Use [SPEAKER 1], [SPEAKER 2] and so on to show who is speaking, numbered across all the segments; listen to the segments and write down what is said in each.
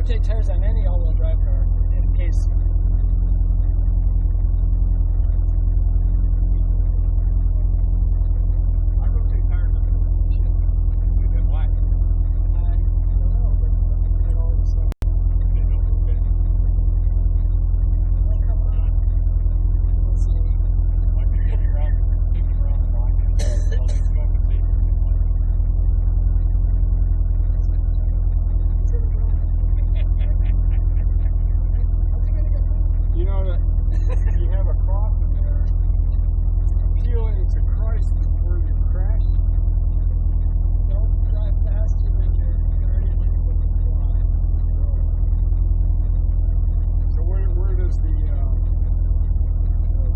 [SPEAKER 1] rotate tires on any all-wheel drive car in case.
[SPEAKER 2] I rotate tires on the shit. Do that why?
[SPEAKER 1] I don't know, but it always like.
[SPEAKER 2] They don't rotate.
[SPEAKER 1] Oh, come on. Let's see.
[SPEAKER 2] Like you're getting around the block. Well, let's go and see. You know that you have a crossing there. Feel it's a Christ before you crash.
[SPEAKER 1] Don't drive faster than your guardian angel can fly.
[SPEAKER 2] So where does the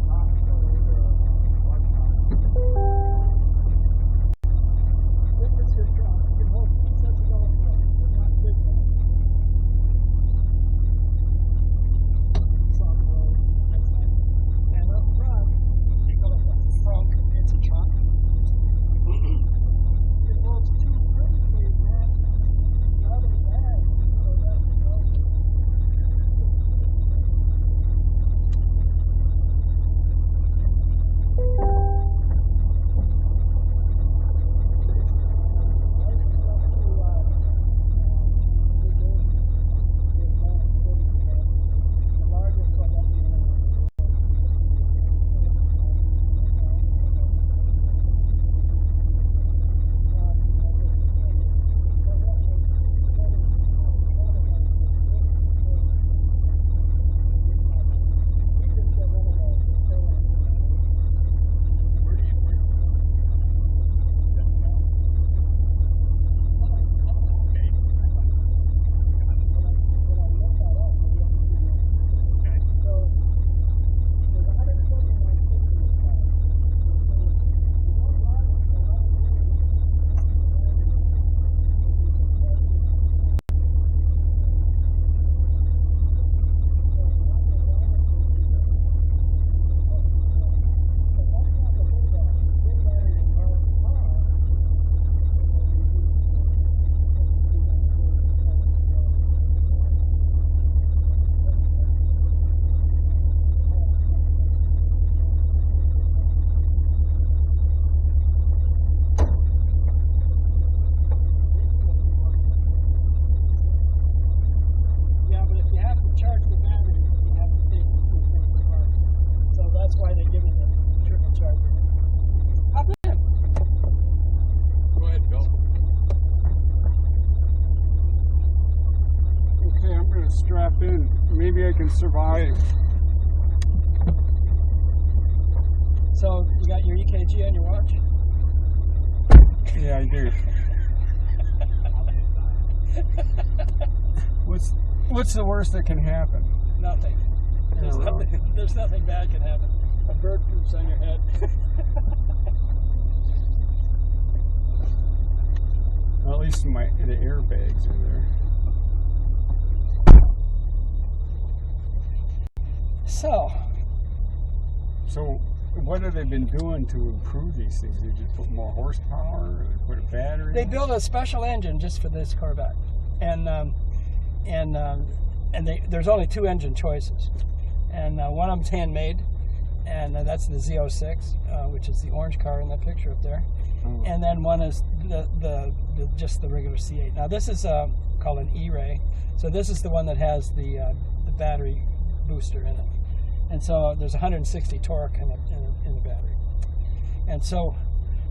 [SPEAKER 2] top go? The one top?
[SPEAKER 1] This is your drop. You can hold 2 sets of elbows, but not big ones. Soft road, that's nice. And up front, you call it the frunk, it's a trunk. It holds 2 perfectly wrapped, not in bag, so that's yeah, but if you have to charge the battery, you have to take 2 things apart. So that's why they give you the triple charger. Hop in.
[SPEAKER 2] Go ahead, Bill. Okay, I'm going to strap in. Maybe I can survive.
[SPEAKER 1] So you got your EKG on your watch?
[SPEAKER 2] Yeah, I do. What's the worst that can happen?
[SPEAKER 1] Nothing. There's nothing bad can happen. A bird poops on your head.
[SPEAKER 2] Well, at least the airbags are there. So what have they been doing to improve these things? They just put more horsepower, or they put a battery?
[SPEAKER 1] They built a special engine just for this Corvette, and there's only 2 engine choices, and one of them's handmade, and that's the Z06, which is the orange car in that picture up there, and then one is just the regular C8. Now this is called an E-Ray, so this is the one that has the battery booster in it, and so there's 160 torque in the battery, and so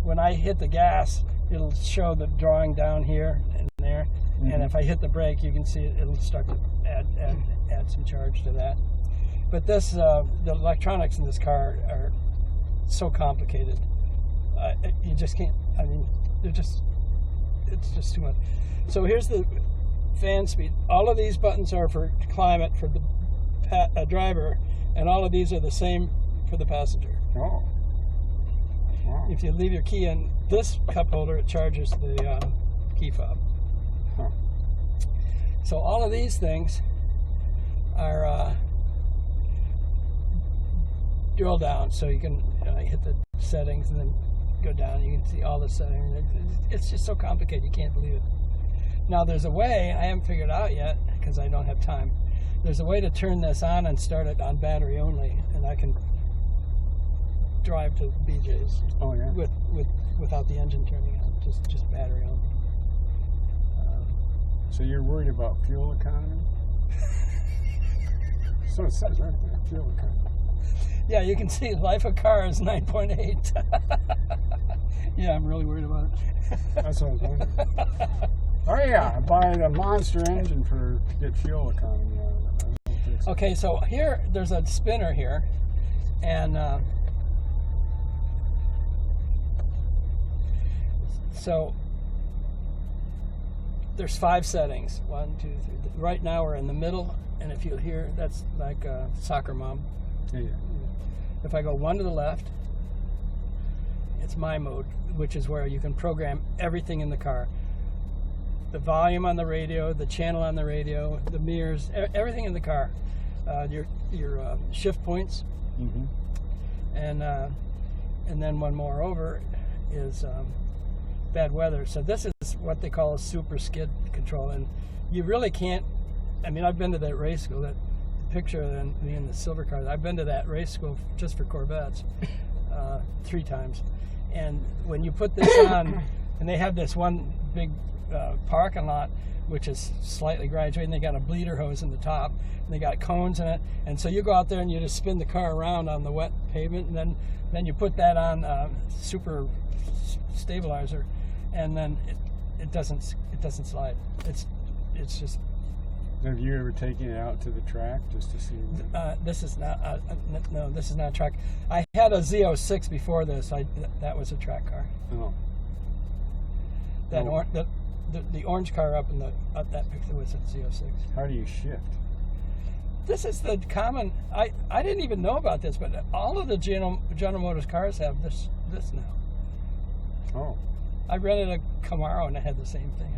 [SPEAKER 1] when I hit the gas, it'll show the drawing down here and there, and if I hit the brake, you can see it'll start to add some charge to that. But this, the electronics in this car are so complicated, you just can't. I mean, it's just too much. So here's the fan speed. All of these buttons are for climate for the driver, and all of these are the same for the passenger.
[SPEAKER 2] Oh. Wow.
[SPEAKER 1] If you leave your key in this cup holder, it charges the key fob.
[SPEAKER 2] Huh.
[SPEAKER 1] So all of these things are drill down, so you can hit the settings and then go down. You can see all the settings. It's just so complicated, you can't believe it. Now there's a way I haven't figured out yet because I don't have time. There's a way to turn this on and start it on battery only, and I can drive to BJ's
[SPEAKER 2] Oh yeah.
[SPEAKER 1] without the engine turning on, just battery only.
[SPEAKER 2] So you're worried about fuel economy? So it says right there, fuel economy.
[SPEAKER 1] Yeah, you can see life of car is 9.8. Yeah, I'm really worried about it.
[SPEAKER 2] That's what I was wondering. Oh yeah, buy the Monster engine to get fuel economy out of it. I don't think so.
[SPEAKER 1] Okay, so here, there's a spinner here, and so there's 5 settings. 1, 2, 3. Right now we're in the middle, and if you hear, that's like a soccer mom.
[SPEAKER 2] Yeah.
[SPEAKER 1] If I go 1 to the left, it's my mode, which is where you can program everything in the car. The volume on the radio, the channel on the radio, the mirrors, everything in the car. Your shift points,
[SPEAKER 2] Mm-hmm.
[SPEAKER 1] and then one more over is bad weather. So this is what they call a super skid control, and you really can't. I mean, I've been to that race school. That picture of me in the silver car. I've been to that race school just for Corvettes 3 times, and when you put this on, and they have this one big parking lot which is slightly graduated, and they got a bleeder hose in the top, and they got cones in it, and so you go out there and you just spin the car around on the wet pavement, and then you put that on super stabilizer, and then it doesn't slide. It's just.
[SPEAKER 2] Have you ever taken it out to the track just to see?
[SPEAKER 1] This is not no. This is not a track. I had a Z06 before this. That was a track car.
[SPEAKER 2] Oh.
[SPEAKER 1] The orange car up that picture was a Z06.
[SPEAKER 2] How do you shift?
[SPEAKER 1] This is the common. I didn't even know about this, but all of the General Motors cars have this now.
[SPEAKER 2] Oh.
[SPEAKER 1] I rented a Camaro and it had the same thing.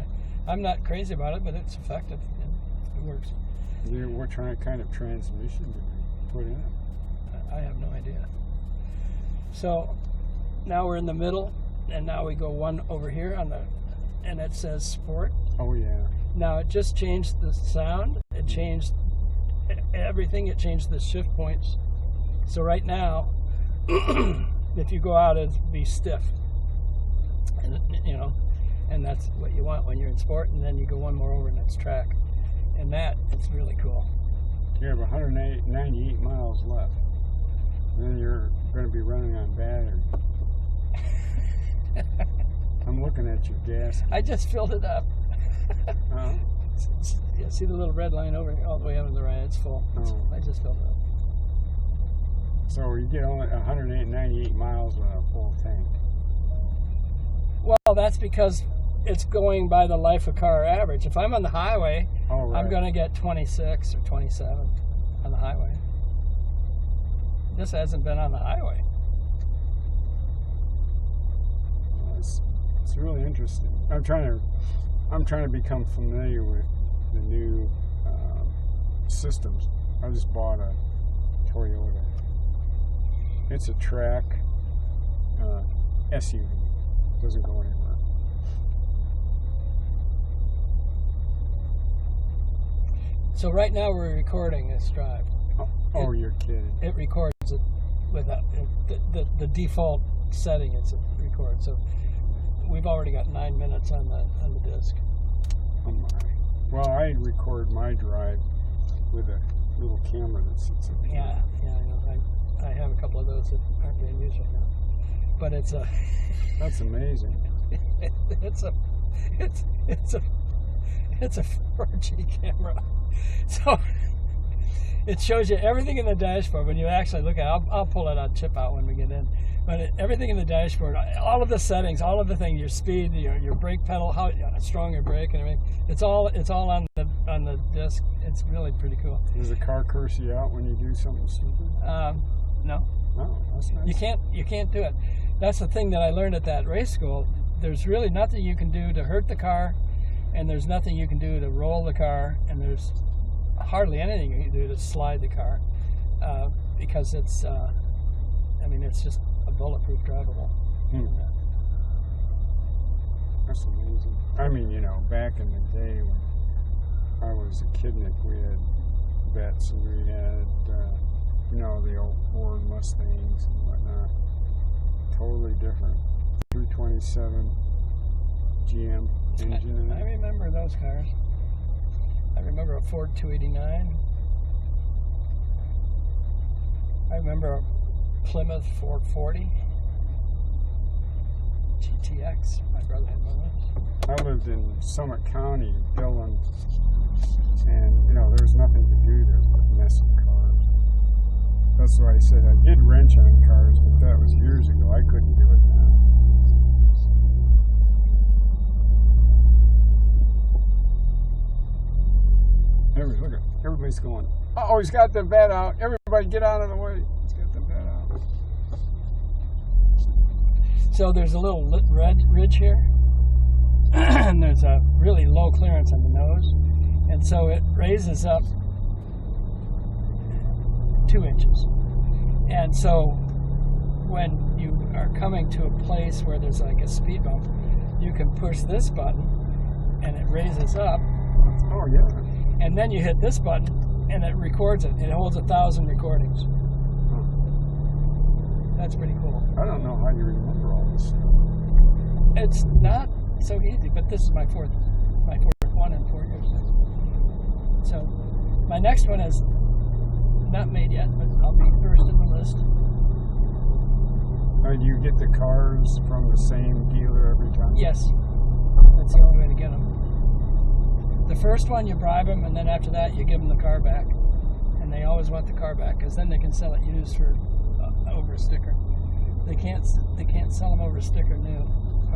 [SPEAKER 1] I'm not crazy about it, but it's effective. It works.
[SPEAKER 2] What kind of transmission did you put in it?
[SPEAKER 1] I have no idea. So now we're in the middle, and now we go one over here and it says Sport.
[SPEAKER 2] Oh yeah.
[SPEAKER 1] Now it just changed the sound. It changed everything. It changed the shift points. So right now, if you go out, it'd be stiff, and and that's what you want when you're in Sport. And then you go one more over, and it's track. And it's really cool.
[SPEAKER 2] You have 198 miles left. Then you're going to be running on battery. I'm looking at your gas.
[SPEAKER 1] I just filled it up.
[SPEAKER 2] Oh.
[SPEAKER 1] Yeah, see the little red line over here, all the way over to the right? It's full. I just filled it up.
[SPEAKER 2] So you get only 198 miles with a full tank.
[SPEAKER 1] Well, that's because it's going by the life of car average. If I'm on the highway,
[SPEAKER 2] right. I'm
[SPEAKER 1] going to get 26 or 27 on the highway. This hasn't been on the highway.
[SPEAKER 2] Well, it's really interesting. I'm trying to become familiar with the new systems. I just bought a Toyota. It's a track SUV. Doesn't go anywhere.
[SPEAKER 1] So right now we're recording this drive.
[SPEAKER 2] Oh, you're kidding.
[SPEAKER 1] It records it with the default setting. It's a record. So we've already got 9 minutes on the disc.
[SPEAKER 2] Oh my. Well, I record my drive with a little camera that sits in there.
[SPEAKER 1] Yeah, I know. I have a couple of those that aren't being used right now. But it's a.
[SPEAKER 2] That's amazing.
[SPEAKER 1] It's a 4G camera. So it shows you everything in the dashboard when you actually look at it. I'll pull it out, chip out when we get in. But everything in the dashboard, all of the settings, all of the things, your speed, your brake pedal, how strong your brake, and everything. It's all on the disc. It's really pretty cool.
[SPEAKER 2] Does the car curse you out when you do something stupid?
[SPEAKER 1] No.
[SPEAKER 2] Oh, that's nice.
[SPEAKER 1] You can't do it. That's the thing that I learned at that race school. There's really nothing you can do to hurt the car, and there's nothing you can do to roll the car, and there's hardly anything you can do to slide the car, because it's just a bulletproof drivable.
[SPEAKER 2] That's amazing. I mean, back in the day when I was a kidnik, we had vets and we had, the old Ford Mustangs and whatnot. Totally different. 327 GM engine in
[SPEAKER 1] I
[SPEAKER 2] it.
[SPEAKER 1] remember those cars. I remember a Ford 289. I remember a Plymouth 440 GTX. My brother had one of those.
[SPEAKER 2] I lived in Summit County, Dillon, and there was nothing to do there but mess with cars. That's why I said I did wrench on cars, but that was years ago. I couldn't do it now. Look at everybody's going. Oh, he's got the vet out. Everybody get out of the way. He's got the vet out.
[SPEAKER 1] So there's a little red ridge here, and there's a really low clearance on the nose, and so it raises up 2 inches. And so when you are coming to a place where there's like a speed bump, you can push this button, and it raises up.
[SPEAKER 2] Oh yeah.
[SPEAKER 1] And then you hit this button, and it records it. It holds 1,000 recordings.
[SPEAKER 2] Huh.
[SPEAKER 1] That's pretty cool.
[SPEAKER 2] I don't know how you remember all this stuff.
[SPEAKER 1] It's not so easy, but this is my fourth one in 4 years. So my next one is not made yet, but I'll be first in the list.
[SPEAKER 2] Do you get the cars from the same dealer every time?
[SPEAKER 1] Yes, that's the only way to get them. The first one you bribe them, and then after that you give them the car back, and they always want the car back because then they can sell it used for over a sticker. They can't sell them over a sticker new,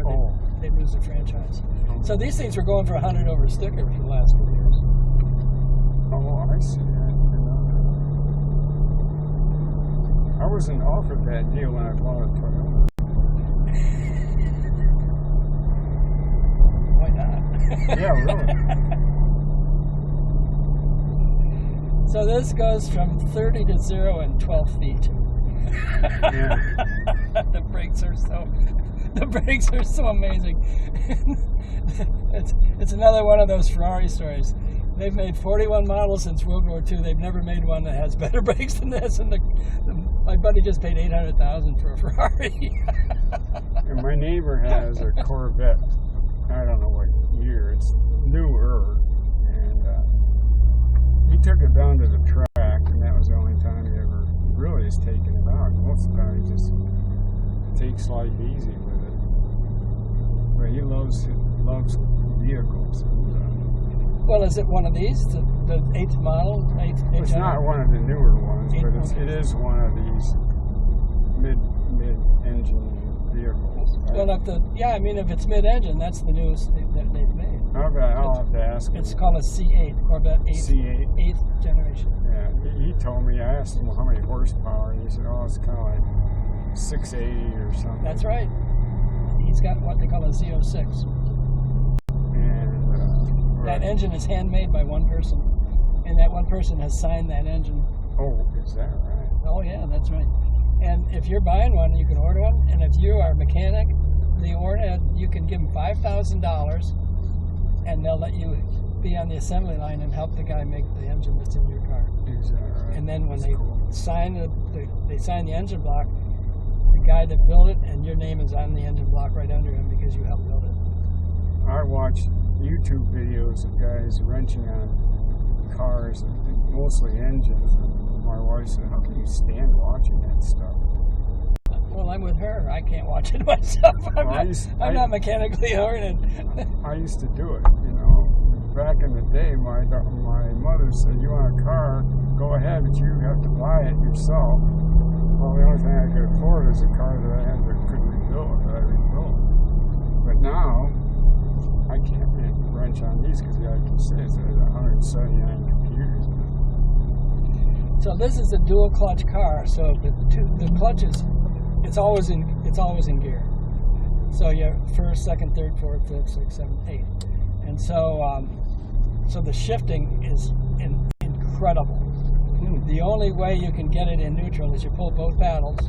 [SPEAKER 1] or they lose their franchise. So these things were going for $100 over a sticker for the last 4 years.
[SPEAKER 2] Oh, I see. I wasn't offered that deal when I bought a Toyota.
[SPEAKER 1] Why not?
[SPEAKER 2] Yeah, really.
[SPEAKER 1] So this goes from 30 to 0 in 12 feet.
[SPEAKER 2] Yeah.
[SPEAKER 1] The brakes are so amazing. It's another one of those Ferrari stories. They've made 41 models since World War II. They've never made one that has better brakes than this. And my buddy just paid $800,000 for a Ferrari.
[SPEAKER 2] And my neighbor has a Corvette. I don't know what year. It's newer. And he took it down to the track, and that was the only time he ever really has taken it out. Most of the time he just takes life easy with it. But he loves vehicles.
[SPEAKER 1] Well, is it one of these? The 8th model?
[SPEAKER 2] It's not one of the newer ones, but it is one of these mid-engine vehicles.
[SPEAKER 1] Well, if it's mid-engine, that's the newest that they've made.
[SPEAKER 2] Okay, I'll have to ask him.
[SPEAKER 1] It's called a C8, Corvette 8th,
[SPEAKER 2] C8.
[SPEAKER 1] 8th generation.
[SPEAKER 2] Yeah, he told me, I asked him how many horsepower, and he said, it's kind of like 680 or something.
[SPEAKER 1] That's right. He's got what they call a Z06. That engine is handmade by one person, and that one person has signed that engine.
[SPEAKER 2] Oh, is that right?
[SPEAKER 1] Oh, yeah, that's right. And if you're buying one, you can order one, and if you are a mechanic, you can give them $5,000, and they'll let you be on the assembly line and help the guy make the engine that's in your car.
[SPEAKER 2] Is that right?
[SPEAKER 1] And then when
[SPEAKER 2] that's cool.
[SPEAKER 1] sign the engine block, the guy that built it, and your name is on the engine block right under him because you helped build it.
[SPEAKER 2] I watched YouTube videos of guys wrenching on cars, mostly engines, and my wife said, how can you stand watching that stuff?
[SPEAKER 1] Well, I'm with her. I can't watch it myself. I'm not mechanically oriented.
[SPEAKER 2] I used to do it, Back in the day, my mother said, you want a car, go ahead, but you have to buy it yourself. Well, the only thing I could afford is a car that I could rebuild, that I rebuilt. But now, I can't wrench on these because I can say it's 179 computers.
[SPEAKER 1] So this is a dual clutch car. So the clutches, it's always in gear. So you're first, second, third, fourth, fifth, sixth, seventh, eighth, and so the shifting is incredible. The only way you can get it in neutral is you pull both paddles.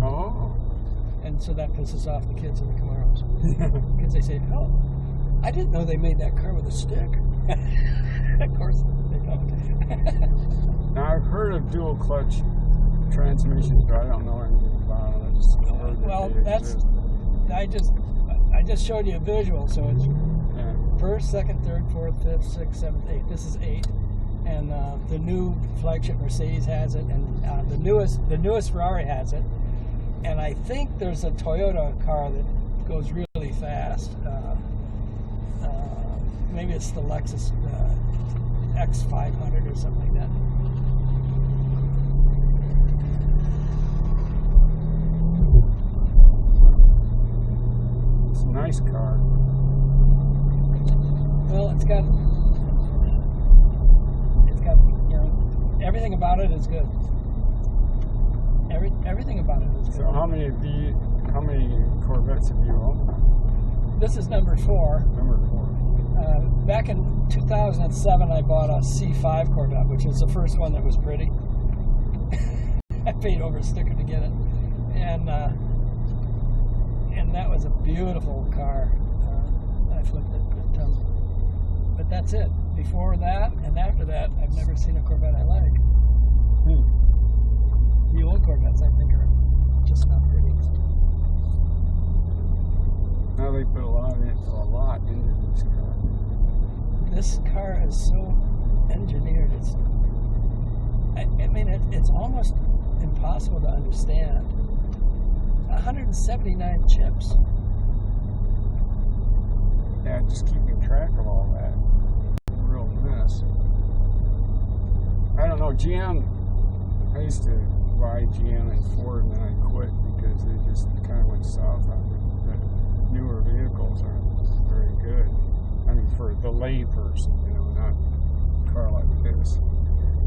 [SPEAKER 2] Oh.
[SPEAKER 1] And so that pisses off the kids in the Camaros. Because they say, I didn't know they made that car with a stick. Of course they don't.
[SPEAKER 2] Now I've heard of dual clutch transmissions, but I don't know anything about them. I just heard that
[SPEAKER 1] Well,
[SPEAKER 2] they exist.
[SPEAKER 1] I just showed you a visual, so it's
[SPEAKER 2] Yeah.
[SPEAKER 1] first, second, third, fourth, fifth, sixth, seventh, eighth. This is 8, and the new flagship Mercedes has it, and the newest Ferrari has it, and I think there's a Toyota car that goes really fast. Maybe it's the Lexus X500 or something like that.
[SPEAKER 2] It's a nice car.
[SPEAKER 1] Well, it's got everything about it is good. Everything about it is good.
[SPEAKER 2] So how many Corvettes have you owned?
[SPEAKER 1] This is number 4.
[SPEAKER 2] Number 4.
[SPEAKER 1] Back in 2007, I bought a C5 Corvette, which was the first one that was pretty. I paid over a sticker to get it, and that was a beautiful car. I flipped it, but that's it. Before that and after that, I've never seen a Corvette I like. The old Corvettes, I think, are just not pretty.
[SPEAKER 2] Now they put a lot into this car.
[SPEAKER 1] This car is so engineered. It's almost impossible to understand. 179 chips.
[SPEAKER 2] Yeah, just keeping track of all that. Real mess. I don't know, GM, I used to buy GM and Ford, and then I quit because they just kind of went south on me. The newer vehicles aren't very good. I mean, for the lay person, not a car like this.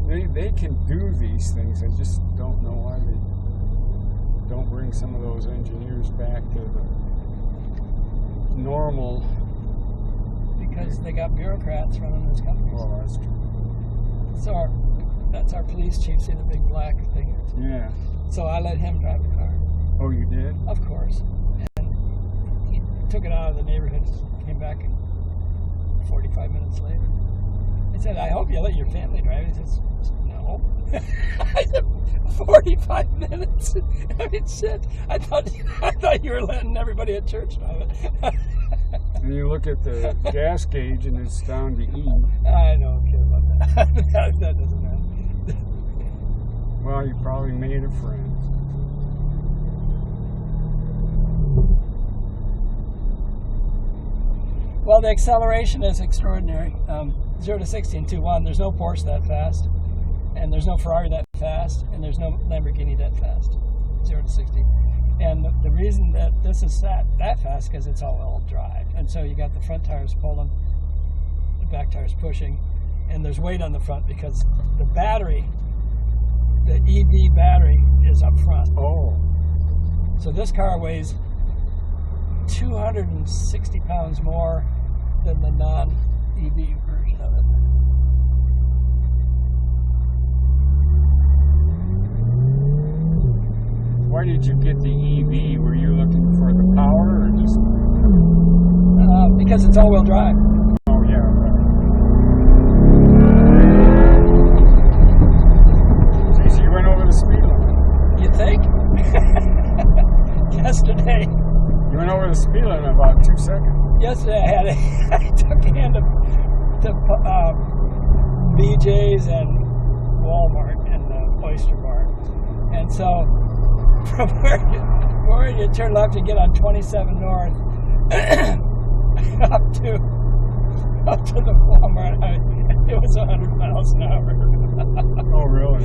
[SPEAKER 2] They can do these things. I just don't know why they don't bring some of those engineers back to the normal.
[SPEAKER 1] Because they got bureaucrats running those companies.
[SPEAKER 2] Well, that's true.
[SPEAKER 1] So that's our police chief, see the big black thing.
[SPEAKER 2] Yeah.
[SPEAKER 1] So I let him drive the car.
[SPEAKER 2] Oh, you did?
[SPEAKER 1] Of course. And he took it out of the neighborhood, came back 45 minutes later. He said, I hope you let your family drive. He says, no. I said, 45 minutes? I mean, shit. I thought you were letting everybody at church drive it.
[SPEAKER 2] And you look at the gas gauge and it's down to E.
[SPEAKER 1] I don't care about that. That doesn't matter.
[SPEAKER 2] Well, you probably made a friend.
[SPEAKER 1] Well, the acceleration is extraordinary. 0 to 60 in 2.1. There's no Porsche that fast, and there's no Ferrari that fast, and there's no Lamborghini that fast. 0 to 60. And the reason that this is that fast because it's all drive, and so you got the front tires pulling, the back tires pushing, and there's weight on the front because the battery, the EV battery, is up front.
[SPEAKER 2] Oh.
[SPEAKER 1] So this car weighs 260 pounds more than the non-EV version of it.
[SPEAKER 2] Why did you get the EV? Were you looking for the power or just...
[SPEAKER 1] Because it's all-wheel drive.
[SPEAKER 2] Oh, yeah. Geez, you went over the speed limit.
[SPEAKER 1] You think? Yesterday.
[SPEAKER 2] You went over the speed limit in about 2 seconds.
[SPEAKER 1] Yesterday I took in to BJ's and Walmart and the Oyster Bar. And so from where you turn left and get on 27 North up to the Walmart, it was 100 miles an hour.
[SPEAKER 2] Oh, really?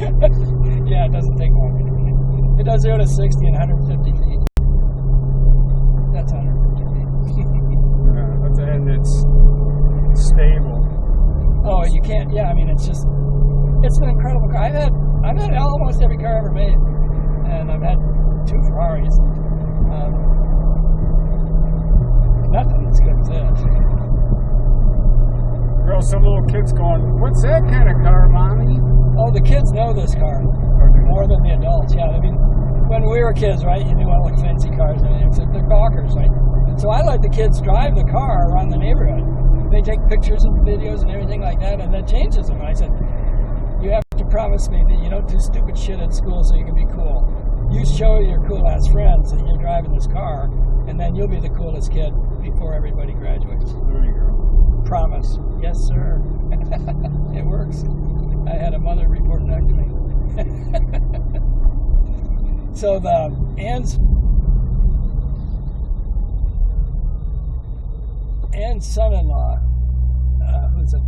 [SPEAKER 1] Yeah, it doesn't take long. It does 0 to 60 in 150 feet. That's 150 feet.
[SPEAKER 2] Yeah, and it's stable.
[SPEAKER 1] Oh, you can't. Yeah, I mean, it's an incredible car. I've had almost every car ever made, and I've had 2 Ferraris. Nothing as good as this.
[SPEAKER 2] Girl, some little kid's going, what's that kind of car, Mommy?
[SPEAKER 1] Oh, the kids know this car more than the adults. Yeah, I mean, when we were kids, right, you knew all the fancy cars and everything. So they're gawkers, right? And so I let the kids drive the car around the neighborhood. They take pictures and videos and everything like that, and that changes them. And I said, you have to promise me that you don't do stupid shit at school so you can be cool. You show your cool ass friends that you're driving this car, and then you'll be the coolest kid before everybody graduates.
[SPEAKER 2] There you go.
[SPEAKER 1] Promise. Yes, sir. It works. I had a mother report back to me. So Ann's son-in-law, who's a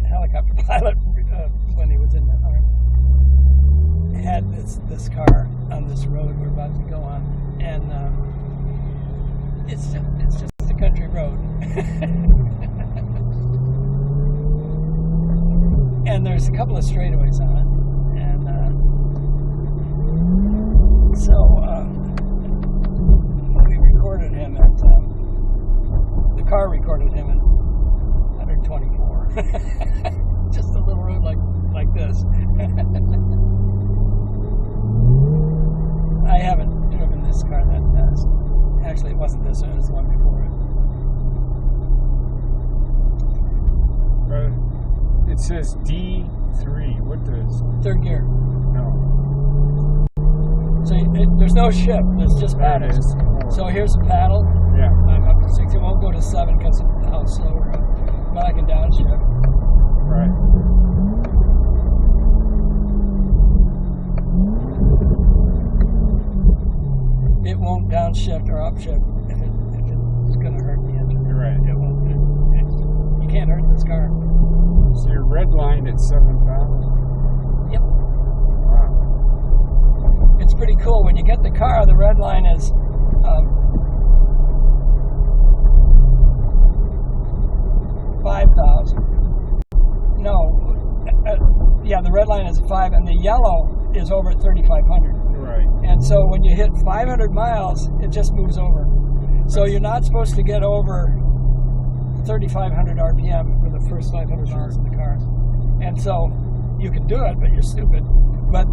[SPEAKER 1] helicopter pilot when he was in the army, had this car on this road we're about to go on, and it's just a country road. And there's a couple of straightaways on it, and we recorded him at the car recorded him at 124. Just a little road like this. I haven't driven this car that fast. Actually, it wasn't this one; it was the one before it.
[SPEAKER 2] It says D3. What does?
[SPEAKER 1] Third gear.
[SPEAKER 2] No.
[SPEAKER 1] So there's no shift. There's just
[SPEAKER 2] That
[SPEAKER 1] paddles.
[SPEAKER 2] is.
[SPEAKER 1] So here's the paddle.
[SPEAKER 2] Yeah.
[SPEAKER 1] I'm up to 60. It won't go to 7 because of how slow we're up. But I can downshift.
[SPEAKER 2] Right.
[SPEAKER 1] It won't downshift or upshift if it's going to hurt the engine.
[SPEAKER 2] You're right.
[SPEAKER 1] It won't. You can't hurt this car.
[SPEAKER 2] So you're redlined at 7,000.
[SPEAKER 1] Yep.
[SPEAKER 2] Wow.
[SPEAKER 1] It's pretty cool. When you get the car, the red line is 5,000. No. Yeah, the red line is 5, and the yellow is over at 3,500.
[SPEAKER 2] Right.
[SPEAKER 1] And so when you hit 500 miles, it just moves over. So you're not supposed to get over 3,500 RPM for the first 500 miles in the car. And so you can do it, but you're stupid. But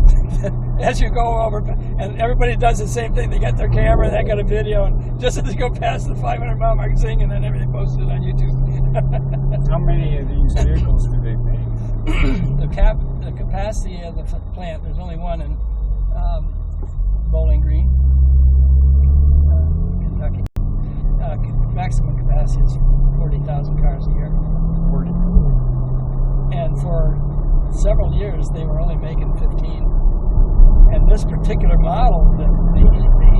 [SPEAKER 1] as you go over, and everybody does the same thing, they get their camera, they got a video, and just as you go past the 500 mile mark, sing, and then everything posted on YouTube.
[SPEAKER 2] How many of these vehicles do they make?
[SPEAKER 1] The capacity of the plant, there's only one in Bowling Green, Kentucky. Maximum capacity is 40,000 cars a year.
[SPEAKER 2] 40.
[SPEAKER 1] And for several years, they were only making 15. And this particular model, the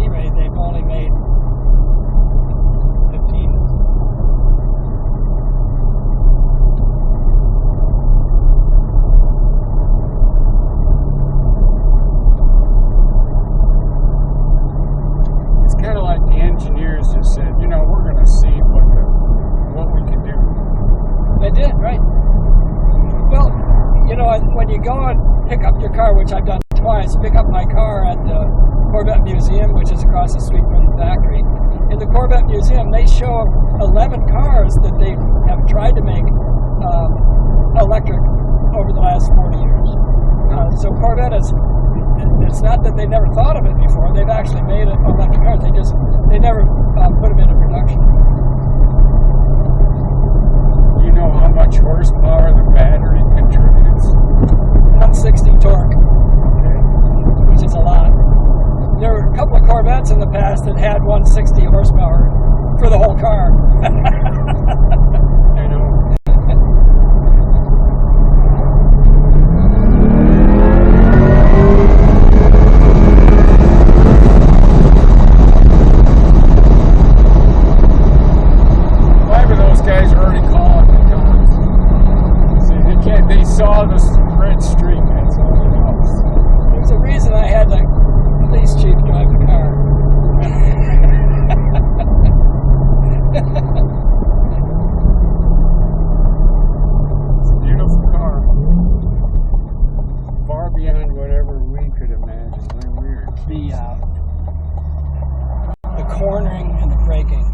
[SPEAKER 1] E-Ray, they've only made 15.
[SPEAKER 2] It's kind of like the engineers just said, you know, we're going to see what we can do.
[SPEAKER 1] They did, right? Well, you know, when you go and pick up your car, which I've done twice, pick up my car at the Corvette Museum, which is across the street from the factory. In the Corvette Museum, they show 11 cars that they have tried to make electric over the last 40 years. So Corvette is, it's not that they never thought of it before, they've actually made electric cars, they never put them into production.
[SPEAKER 2] You know how much horsepower the battery contributes?
[SPEAKER 1] 160 torque, which is a lot. There were a couple of Corvettes in the past that had 160 horsepower for the whole car.
[SPEAKER 2] I know. Five of those guys are already calling me, Tom. See, they saw the red streak, that's all it was.
[SPEAKER 1] There's a reason I had the police chief drive the car.
[SPEAKER 2] It's a beautiful car. Far beyond whatever we could imagine. We're weird.
[SPEAKER 1] The cornering and the braking.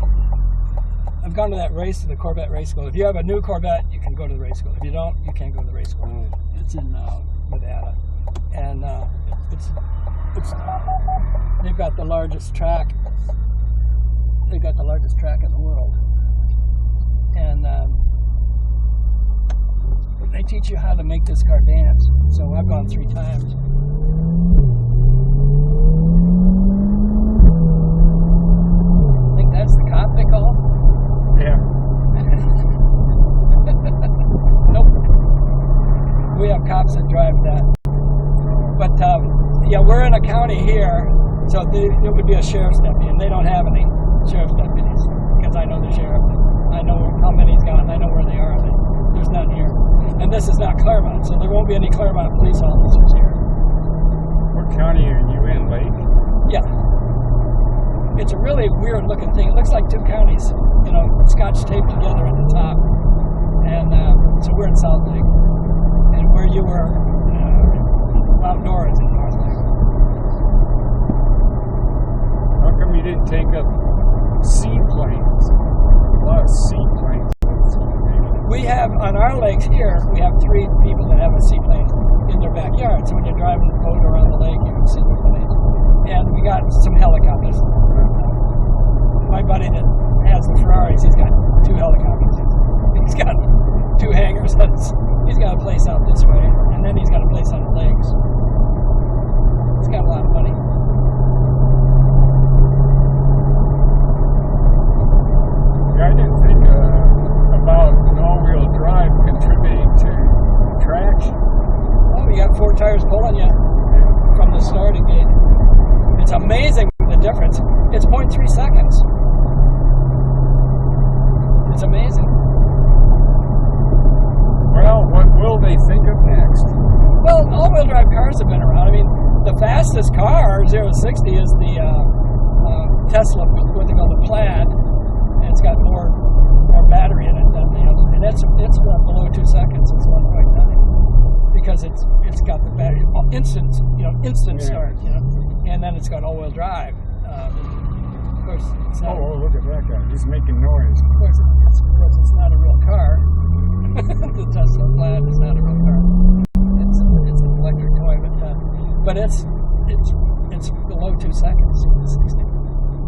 [SPEAKER 1] I've gone to that race, to the Corvette race school. If you have a new Corvette, you can go to the race school. If you don't, you can't go to the race school. It's in Nevada, and they've got the largest track. They've got the largest track in the world. teach you how to make this car dance. So I've gone 3 times. I think that's the cop they call.
[SPEAKER 2] Yeah.
[SPEAKER 1] Nope. We have cops that drive that. But yeah, we're in a county here, so it would be a sheriff's deputy, and they don't have any sheriff's deputies because I know the sheriff. I know how many he's got, and I know where they are. There's none here. And this is not Claremont, so there won't be any Claremont police officers here.
[SPEAKER 2] What county are you in, Lake?
[SPEAKER 1] Yeah. It's a really weird looking thing. It looks like 2 counties, scotch taped together at the top. And so we're in South Lake. And where you were outdoors in North Lake.
[SPEAKER 2] How come you didn't take up seaplanes? A lot of seaplanes.
[SPEAKER 1] We have, on our lakes here, we have 3 people that have a seaplane in their backyard. So when you're driving the boat around the lake, you can see the plane. And we got some helicopters. My buddy that has the Ferraris, he's got 2 helicopters. He's got 2 hangars. He's got a place out this way, and then he's got a place on the lakes. He's got a lot of money.
[SPEAKER 2] Yeah, I didn't think about an all-wheel drive contributing to traction.
[SPEAKER 1] Oh, you got 4 tires pulling you from the starting gate. It's amazing the difference. It's 0.3 seconds. It's amazing.
[SPEAKER 2] Well, what will they think of next?
[SPEAKER 1] Well, all-wheel drive cars have been around. I mean, the fastest car, 0 to 60, is the Tesla, what they call the Plaid. And it's got more battery in it than the other. And it's below 2 seconds. It's 1.9 because it's got the battery instant start. And then it's got all-wheel drive. Of course, it's not.
[SPEAKER 2] Oh, look at that guy! He's making noise.
[SPEAKER 1] Of course, it's not a real car. The Tesla Plaid is not a real car. It's an electric toy, but it's below 2 seconds.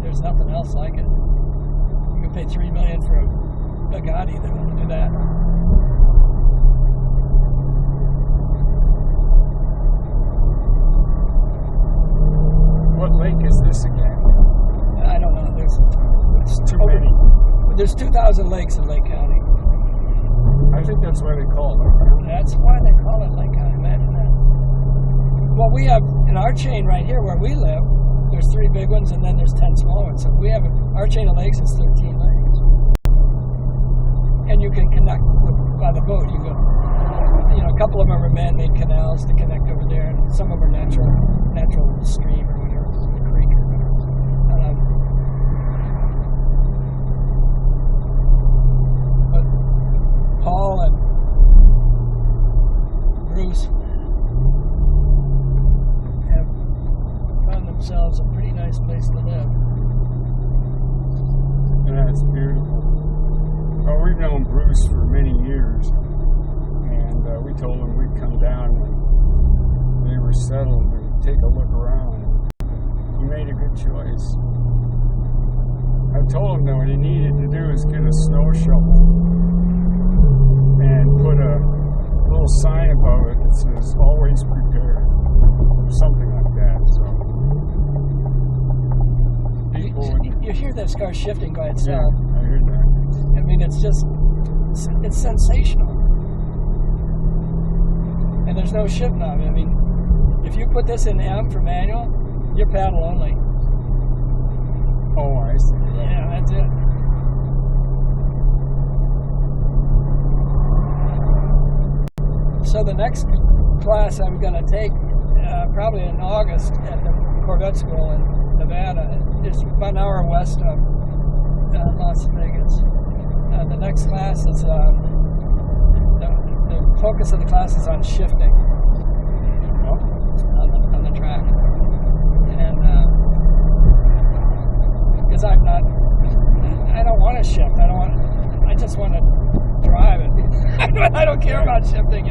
[SPEAKER 1] There's nothing else like it. You can pay $3 million for a Bugatti that will do that.
[SPEAKER 2] What lake is this again?
[SPEAKER 1] I don't know. There's
[SPEAKER 2] Too many.
[SPEAKER 1] There's 2,000 lakes in Lake County.
[SPEAKER 2] I think that's why they call it Lake County.
[SPEAKER 1] That's why they call it Lake County. Imagine that. Well, we have in our chain right here where we live. There's 3 big ones, and then there's 10 small ones. So we have our chain of lakes is 13 lakes, and you can connect by the boat. You go, a couple of them are man-made canals to connect over there, and some of them are natural stream or whatever, the creek or whatever. But Paul and Bruce have found themselves a pretty nice place to live.
[SPEAKER 2] Yeah, it's beautiful. Well, we've known Bruce for many years, and we told him we'd come down when they were settled and take a look around. He made a good choice. I told him that what he needed to do is get a snow shovel and put a little sign above it that says "Always Prepared," or something like that. So
[SPEAKER 1] you hear this car shifting by itself.
[SPEAKER 2] Yeah, I heard that.
[SPEAKER 1] I mean, it's sensational. And there's no shift knob. I mean, if you put this in M for manual, you're paddle only.
[SPEAKER 2] Oh, I see.
[SPEAKER 1] Yeah, that's it. So the next class I'm going to take, probably in August at the Corvette School in Nevada, is about an hour west of Las Vegas. The next class is the focus of the class is on shifting on the track, and because I don't want to shift. I just want to drive it. I don't care about shifting,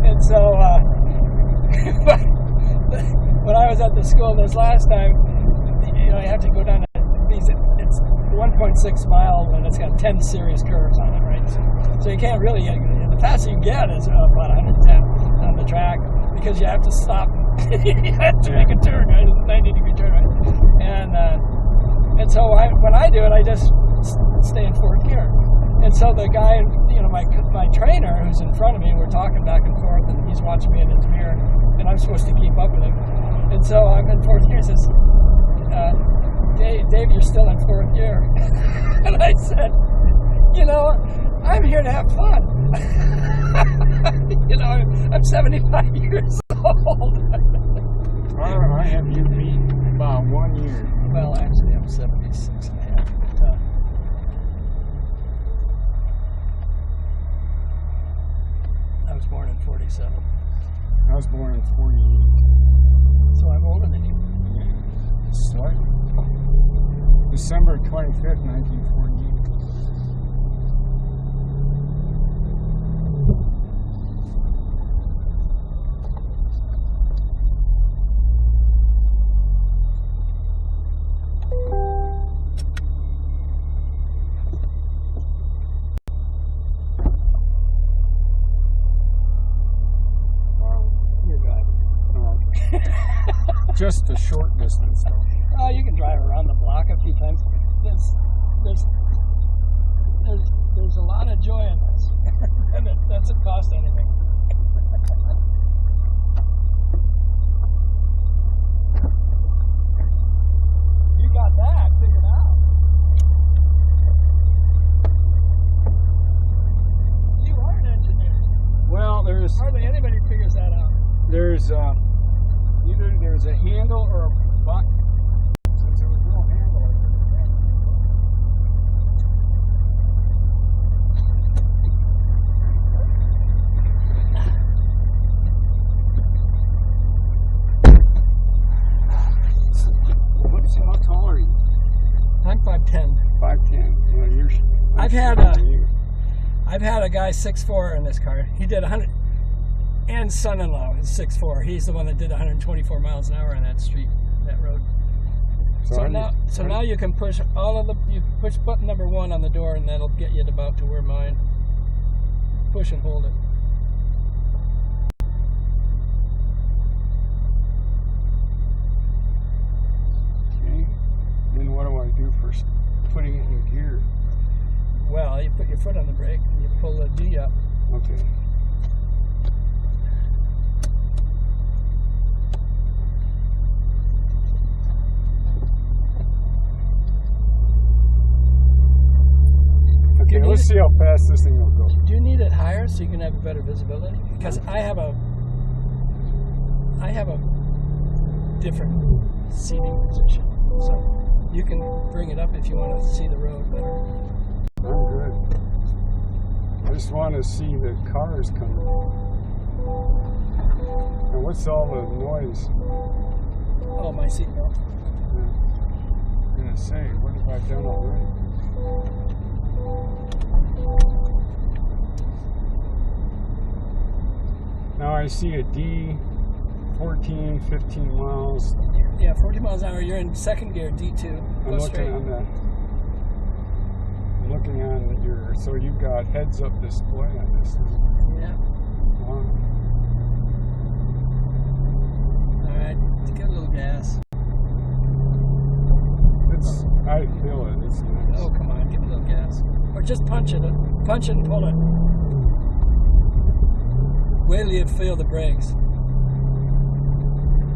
[SPEAKER 1] And so, when I was at the school this last time, I have to go down to these. It's 1.6 mile and it's got 10 series curves on it, right? So you can't really get, the fastest you get is about 110 on the track because you have to stop. You have to make a turn, right? It's a 90-degree turn, right? And so when I do it, I just stay in fourth gear. And so the guy, my trainer who's in front of me, we're talking back and forth, and he's watching me in his mirror, and I'm supposed to keep up with him. And so I'm in fourth gear. He says, Dave, you're still in fourth gear. And I said, I'm here to have fun. I'm 75 years old.
[SPEAKER 2] I have you beat by 1 year.
[SPEAKER 1] Well, actually, I'm 76 and a half. I was born in 47.
[SPEAKER 2] I was born in 48.
[SPEAKER 1] So I'm older than you.
[SPEAKER 2] Yeah, slightly. December 25th, 1948. Just a short distance, though.
[SPEAKER 1] Oh, you can drive around the block a few times. There's a lot of joy in this, and it doesn't cost anything. You got that figured out. You are an engineer.
[SPEAKER 2] Well, there's
[SPEAKER 1] hardly anybody figures that out.
[SPEAKER 2] There's either there's a handle or a button. Since there was no handle, I couldn't. Whoops, how tall are you?
[SPEAKER 1] I'm 5'10".
[SPEAKER 2] 5'10". Well,
[SPEAKER 1] I've had a guy 6'4" in this car. He did 100. And son-in-law is 6'4". He's the one that did 124 miles an hour on that street, that road. So now you can push you push button number 1 on the door, and that'll get you about to where mine. Push and hold it.
[SPEAKER 2] Okay. Then what do I do for putting it in gear?
[SPEAKER 1] Well, you put your foot on the brake and you pull the D up.
[SPEAKER 2] Okay. Okay, let's see how fast this thing will go.
[SPEAKER 1] Do you need it higher so you can have better visibility? Because I have a different seating position, so you can bring it up if you want to see the road better.
[SPEAKER 2] I'm good. I just want to see the cars coming. And what's all the noise?
[SPEAKER 1] Oh, my seatbelt.
[SPEAKER 2] I'm gonna say, what have I done already? Now I see a D, 14, 15 miles.
[SPEAKER 1] Yeah, 14 miles an hour. You're in second gear, D2.
[SPEAKER 2] I'm looking on your, so you've got heads-up display on this thing.
[SPEAKER 1] Yeah.
[SPEAKER 2] Wow.
[SPEAKER 1] All right, get a little gas.
[SPEAKER 2] I feel it. It's nice.
[SPEAKER 1] Oh, come on, give a little gas. Or just punch it and pull it. Wait till you feel the brakes.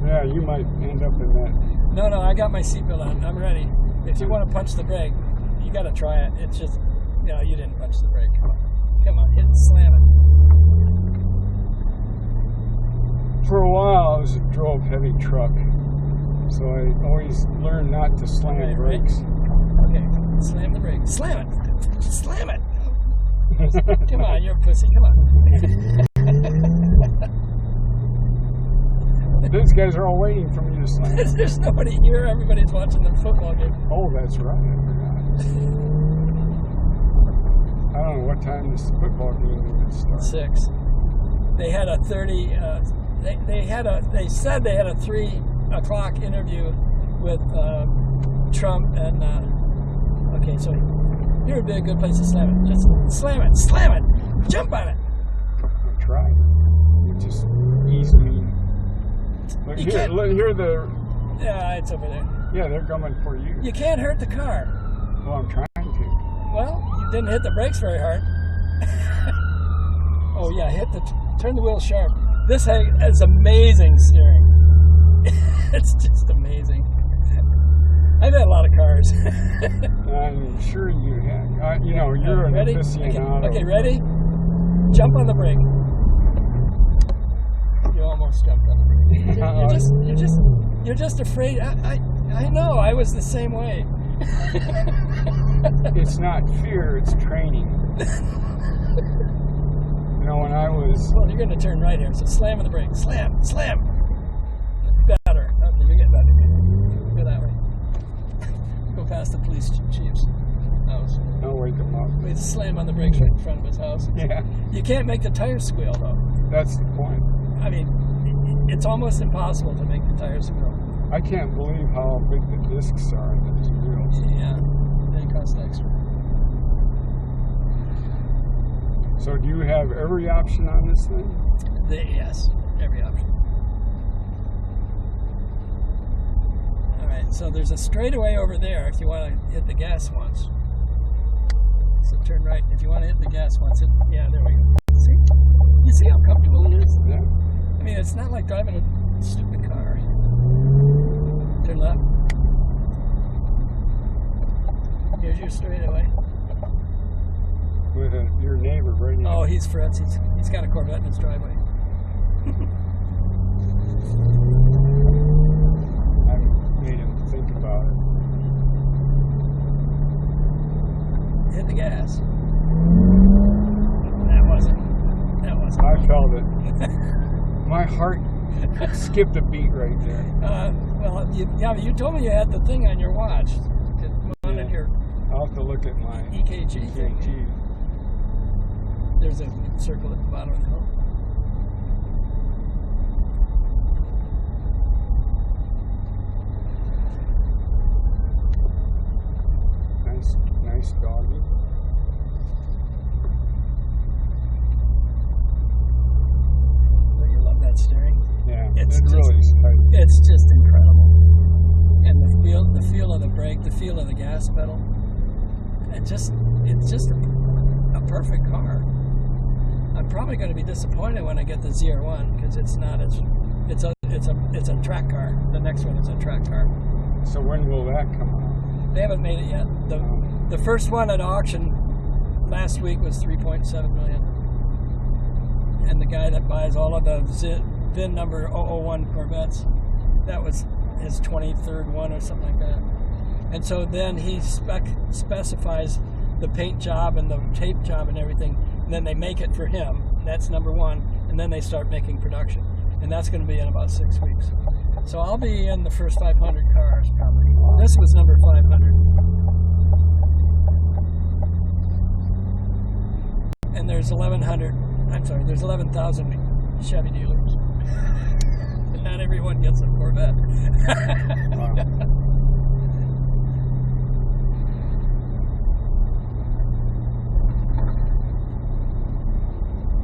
[SPEAKER 2] Yeah, you might end up in that.
[SPEAKER 1] No, I got my seatbelt on. I'm ready. If you want to punch the brake, you got to try it. It's just, you didn't punch the brake. Come on, hit it, slam it.
[SPEAKER 2] For a while, I drove heavy truck, so I always learned not to slam brakes.
[SPEAKER 1] Okay, slam the brake. Slam it. Slam it. Come on, you're a pussy. Come on.
[SPEAKER 2] These guys are all waiting for me to slam.
[SPEAKER 1] There's nobody here. Everybody's watching their football game.
[SPEAKER 2] Oh, that's right. I forgot. I don't know what time this football game even starts.
[SPEAKER 1] 6. They had a 30. They said they had a 3 o'clock interview with Trump and. Okay, Okay, so here would be a good place to slam it. Just slam it, jump on it.
[SPEAKER 2] I tried. It just eased me. Look
[SPEAKER 1] You
[SPEAKER 2] here,
[SPEAKER 1] can't-
[SPEAKER 2] look here.
[SPEAKER 1] Yeah, it's over there.
[SPEAKER 2] Yeah, they're coming for you.
[SPEAKER 1] You can't hurt the car.
[SPEAKER 2] Well, I'm trying to.
[SPEAKER 1] Well, you didn't hit the brakes very hard. Oh yeah, turn the wheel sharp. This has amazing steering. It's just amazing. I've had a lot of cars.
[SPEAKER 2] I'm sure you have. You're an
[SPEAKER 1] Ready?
[SPEAKER 2] aficionado.
[SPEAKER 1] Okay, ready? Jump on the brake. You almost jumped on the brake. You're just afraid. I know. I was the same way.
[SPEAKER 2] It's not fear, it's training. When I was...
[SPEAKER 1] Well, you're going to turn right here, so slam on the brake. Slam. Better. Okay, you're getting better. Go that way. Go past the police chief's house.
[SPEAKER 2] I'll wake him up.
[SPEAKER 1] We slam on the brakes right in front of his house.
[SPEAKER 2] Yeah,
[SPEAKER 1] You can't make the tires squeal, though.
[SPEAKER 2] that's the point.
[SPEAKER 1] I mean, it's almost impossible to make the tires squeal.
[SPEAKER 2] I can't believe how big the discs are in these wheels.
[SPEAKER 1] Yeah, they cost extra.
[SPEAKER 2] So do you have every option on this thing?
[SPEAKER 1] Yes, every option. All right, so there's a straightaway over there if you want to hit the gas once. So turn right. If you want to hit the gas once, yeah, there we go. See? You see how comfortable it is?
[SPEAKER 2] Yeah.
[SPEAKER 1] I mean, it's not like driving a stupid car. Turn left. Here's your straightaway.
[SPEAKER 2] With your neighbor right now.
[SPEAKER 1] Oh, he's Fritz. He's got a Corvette in his driveway.
[SPEAKER 2] I made him think about it.
[SPEAKER 1] Hit the gas. That wasn't.
[SPEAKER 2] I felt it. My heart skipped a beat right there.
[SPEAKER 1] Well, you told me you had the thing on your watch. It wanted your
[SPEAKER 2] I'll have to look at my
[SPEAKER 1] EKG thing.
[SPEAKER 2] EKG.
[SPEAKER 1] There's a circle at the bottom of the hill.
[SPEAKER 2] Nice doggy.
[SPEAKER 1] Don't you love that steering?
[SPEAKER 2] Yeah,
[SPEAKER 1] It's
[SPEAKER 2] it
[SPEAKER 1] just-
[SPEAKER 2] really is tight.
[SPEAKER 1] It's just incredible. And the feel of the brake, the feel of the gas pedal. It's just a perfect car. I'm probably going to be disappointed when I get the ZR1 because it's not as it's a track car. The next one is a track car.
[SPEAKER 2] So when will that come out?
[SPEAKER 1] They haven't made it yet. The first one at auction last week was 3.7 million. And the guy that buys all of the VIN number 001 Corvettes, that was his 23rd one or something like that. And so then he specifies the paint job and the tape job and everything, and then they make it for him. That's number one, and then they start making production. And that's going to be in about 6 weeks. So I'll be in the first 500 cars probably. This was number 500. And there's 11,000 Chevy dealers. Not everyone gets a Corvette.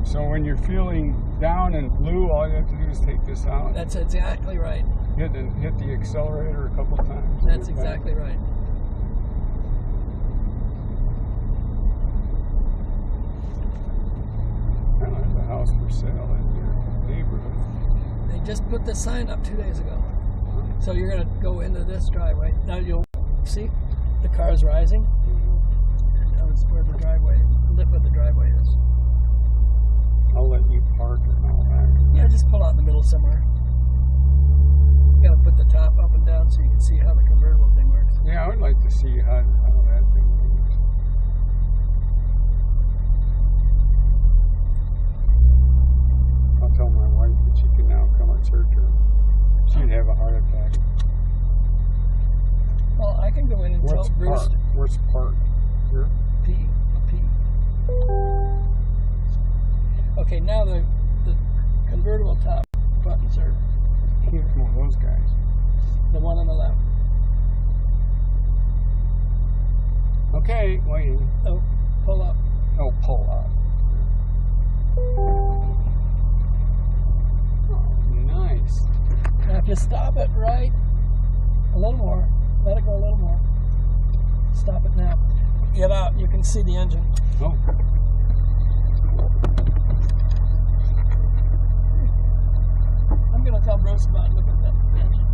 [SPEAKER 2] So when you're feeling down and blue, all you have to do is take this out.
[SPEAKER 1] That's exactly right.
[SPEAKER 2] Hit the accelerator a couple times.
[SPEAKER 1] That's exactly right.
[SPEAKER 2] Now there's a house for sale in your neighborhood.
[SPEAKER 1] They just put the sign up 2 days ago. So you're going to go into this driveway. Now you'll see the car's rising. That's where the lip of the driveway is.
[SPEAKER 2] I'll let you park and all that.
[SPEAKER 1] Yeah, just pull out in the middle somewhere. You got to put the top up and down so you can see how the convertible thing works.
[SPEAKER 2] Yeah, I would like to see how that thing works. I'll tell my wife that she can now come at her turn. She'd have a heart attack.
[SPEAKER 1] Well, I can go in and tell Bruce.
[SPEAKER 2] Where's park? Here?
[SPEAKER 1] P. Okay, now the convertible top buttons are here.
[SPEAKER 2] Oh, those guys.
[SPEAKER 1] The one on the left.
[SPEAKER 2] Okay, waiting.
[SPEAKER 1] Oh, pull up.
[SPEAKER 2] Oh, pull up. Oh, nice.
[SPEAKER 1] Now if you stop it right, a little more, let it go a little more. Stop it now. Get out, you can see the engine.
[SPEAKER 2] Oh.
[SPEAKER 1] I'm going to tell Bruce about it. Look at that engine.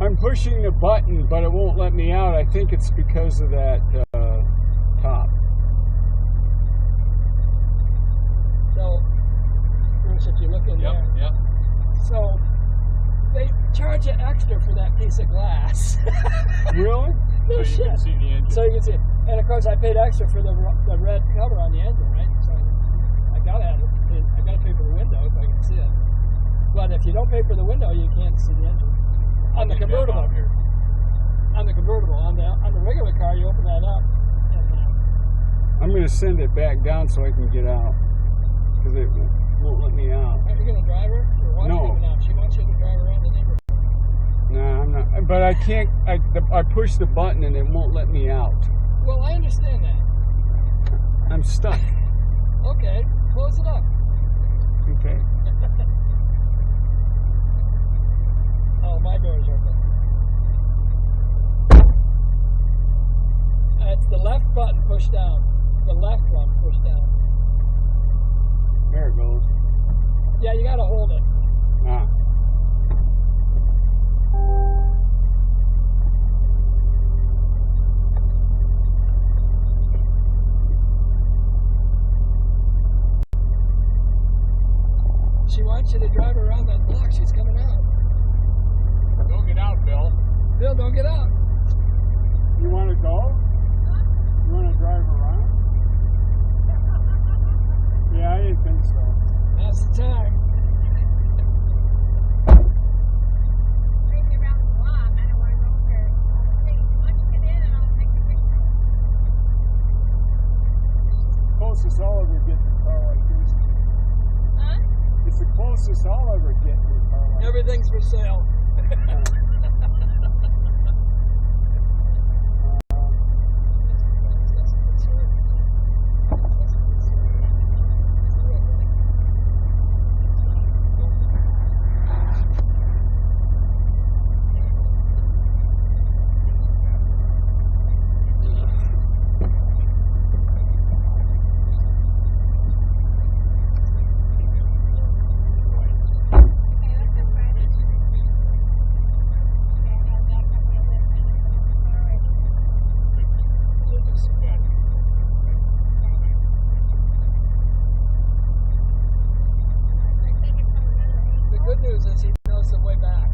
[SPEAKER 2] I'm pushing the button, but it won't let me out. I think it's because of that top.
[SPEAKER 1] So, Bruce, if you look in there.
[SPEAKER 3] Yep.
[SPEAKER 1] So, they charge you extra for that piece of glass.
[SPEAKER 2] Really?
[SPEAKER 1] No
[SPEAKER 3] So you
[SPEAKER 1] shit.
[SPEAKER 3] can see the engine.
[SPEAKER 1] So you can see it. And of course, I paid extra for the red cover on the engine, right? So I gotta have it. I gotta pay for the window if I can see it. But if you don't pay for the window, you can't see the engine. On the convertible.
[SPEAKER 3] Out here.
[SPEAKER 1] On the convertible. On the regular car, you open that up. And,
[SPEAKER 2] I'm going to send it back down so I can get out. Because it won't let me out.
[SPEAKER 1] are you gonna drive her? Your wife's
[SPEAKER 2] No.
[SPEAKER 1] coming out. She wants you to drive around the neighborhood.
[SPEAKER 2] Nah, I'm not. But I can't. I push the button and it won't let me out.
[SPEAKER 1] Well, I understand that.
[SPEAKER 2] I'm stuck.
[SPEAKER 1] Okay, close it up.
[SPEAKER 2] Okay.
[SPEAKER 1] Oh, my door's open. It's the left button push down. The left one push down.
[SPEAKER 2] There it goes.
[SPEAKER 1] Yeah, you gotta hold it.
[SPEAKER 2] Ah.
[SPEAKER 1] She wants you to drive around that block. She's coming out.
[SPEAKER 3] Don't get out, Bill.
[SPEAKER 1] Bill, don't get out.
[SPEAKER 2] You want to go? You want to drive around? Yeah, I didn't think so.
[SPEAKER 1] That's the time.
[SPEAKER 4] Bring me around the block. I don't want to go there. Hey, why don't you get in and I'll take the picture?
[SPEAKER 2] Closest I'll ever get to a car like this.
[SPEAKER 4] Huh?
[SPEAKER 2] It's the closest I'll ever get to a car like
[SPEAKER 1] Everything's for sale.
[SPEAKER 4] Okay, that's no problem. Okay, I'll back up a little bit. All right. I think it's from another
[SPEAKER 1] The
[SPEAKER 4] angle.
[SPEAKER 1] good news is he knows the way back.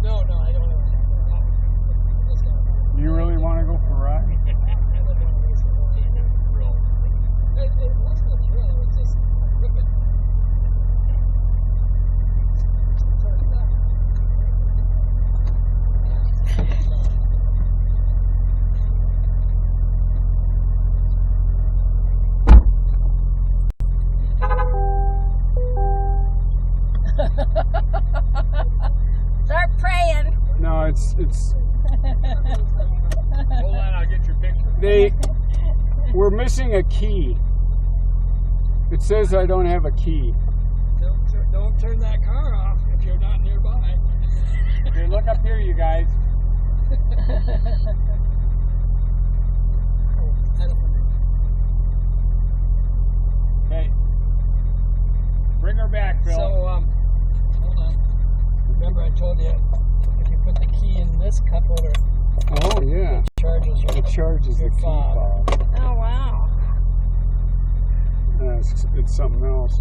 [SPEAKER 1] No, I don't have a car. I just got a car.
[SPEAKER 2] Do you really want to go for a ride?
[SPEAKER 1] I live in a race car. It wasn't a thrill, it was just equipment. So it's not.
[SPEAKER 2] it's
[SPEAKER 3] Hold on, I'll get your picture.
[SPEAKER 2] we're missing a key. It says I don't have a key.
[SPEAKER 1] Don't turn that car off if you're not nearby.
[SPEAKER 2] Here, look up here, you guys.
[SPEAKER 3] Hey, bring her back, Bill.
[SPEAKER 1] So, hold on. Remember I told you, if you put the key in this cup holder,
[SPEAKER 2] Oh yeah,
[SPEAKER 1] it charges your,
[SPEAKER 2] it charges the
[SPEAKER 1] your
[SPEAKER 2] key
[SPEAKER 1] fob.
[SPEAKER 2] fob.
[SPEAKER 4] Oh, wow.
[SPEAKER 2] It's something else.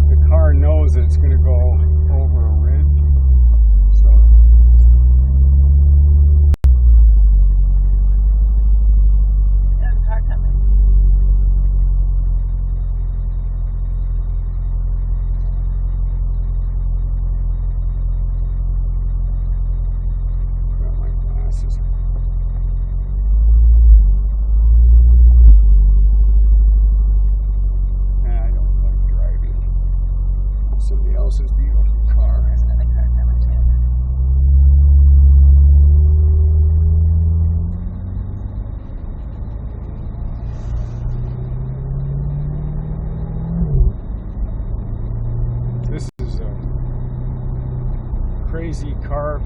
[SPEAKER 2] The car knows it's going to go over a ridge, so
[SPEAKER 4] There's a car coming.
[SPEAKER 2] got my glasses. I don't like driving somebody else's beautiful car.
[SPEAKER 4] There's another car coming, too.
[SPEAKER 2] This is a crazy car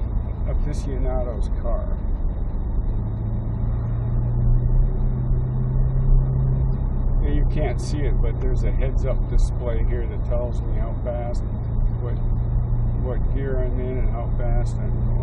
[SPEAKER 2] aficionado's car. And you can't see it, but there's a heads-up display here that tells me how fast, what gear I'm in, and how fast I'm going.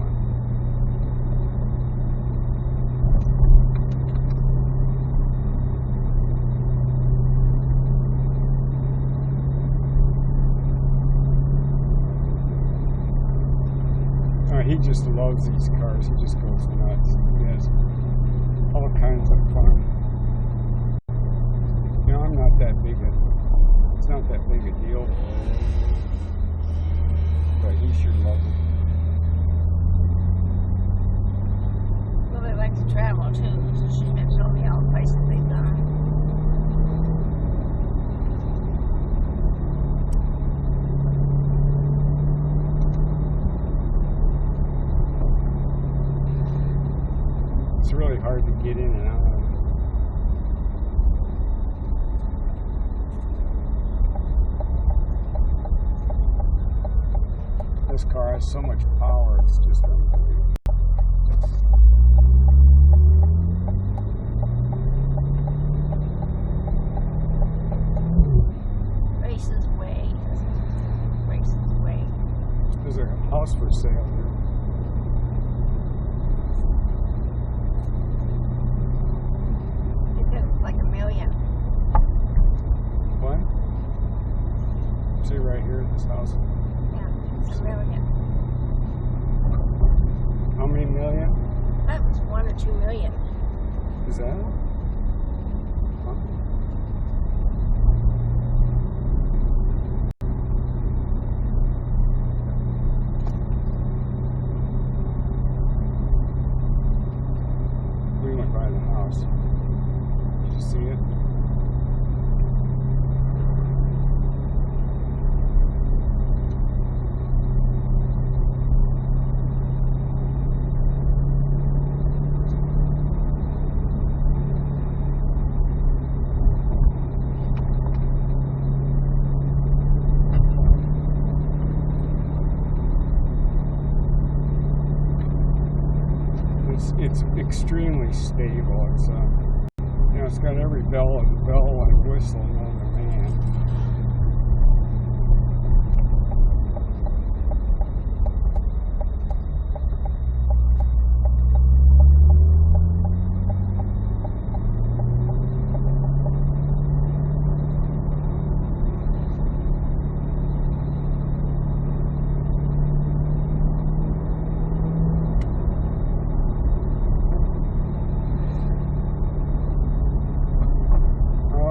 [SPEAKER 2] He just loves these cars. He just goes nuts. He has all kinds of fun. You know, I'm not that big it's not that big a deal. But he sure loves it.
[SPEAKER 4] Well, they like to travel, too. So she's been showing me all the places they've gone.
[SPEAKER 2] It's really hard to get in and out of. This car has so much power, it's just unbelievable.
[SPEAKER 4] Races way. Races way.
[SPEAKER 2] There's a house for sale here.
[SPEAKER 4] They said it's like $1 million.
[SPEAKER 2] What? See right here, this house.
[SPEAKER 4] Yeah, it's $1 million.
[SPEAKER 2] How many million
[SPEAKER 4] That was 1 or 2 million.
[SPEAKER 2] is that? Huh? We went by the house. Did you see it? It's extremely stable. It's you know, it's got every bell and whistle known to man.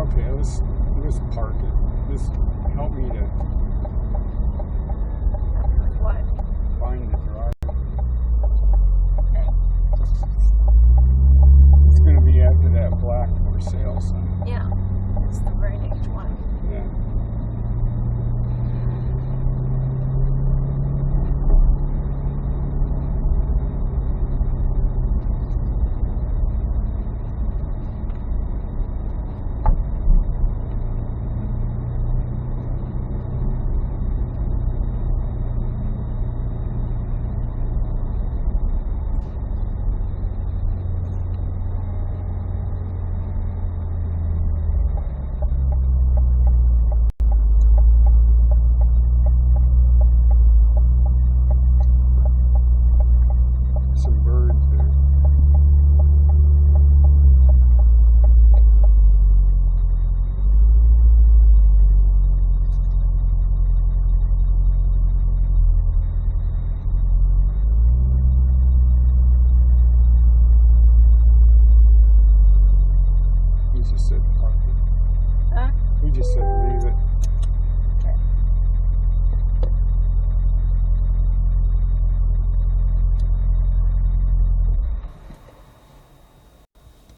[SPEAKER 2] Okay, let's park it. Just help me to
[SPEAKER 4] What?
[SPEAKER 2] find the drive.
[SPEAKER 4] Okay.
[SPEAKER 2] It's going to be after that black for sale sign.
[SPEAKER 4] Yeah. It's the Great H1.
[SPEAKER 2] Yeah. Some birds there. We just said park it.
[SPEAKER 4] Huh?
[SPEAKER 2] We just said leave it.